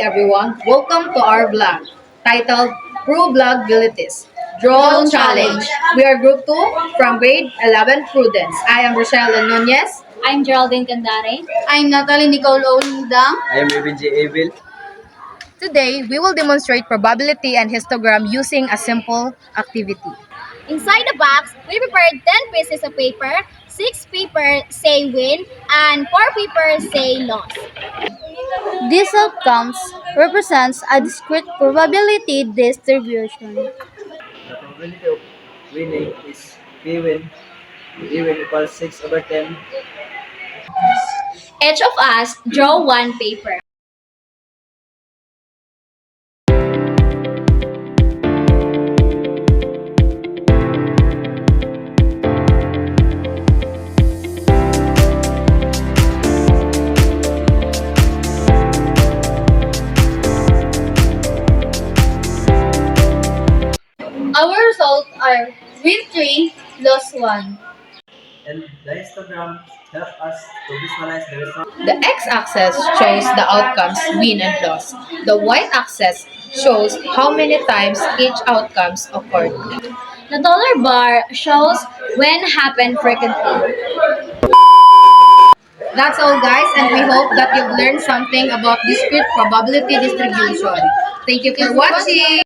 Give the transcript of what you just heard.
everyone. Welcome to our vlog titled Probabilities Draw Challenge. We are Group 2 from grade 11 Prudence. I am Rochelle Nunez. I'm Geraldine Candare. I'm Natalie Nicole Oludang. I am Ruben J. Avil. Today, we will demonstrate probability and histogram using a simple activity. Inside the box, we prepared 10 pieces of paper. 6 paper say win and 4 paper say loss. These outcomes represents a discrete probability distribution. The probability of winning is P win. P win equals 6 over 10. Each of us draw one paper. Our results are win 3, loss 1. And the histogram helps us to visualize the result. The x-axis shows the outcomes win and loss. The y-axis shows how many times each outcomes occurred. The dollar bar shows when happened frequently. That's all guys, and we hope that you've learned something about discrete probability distribution. Thank you for watching!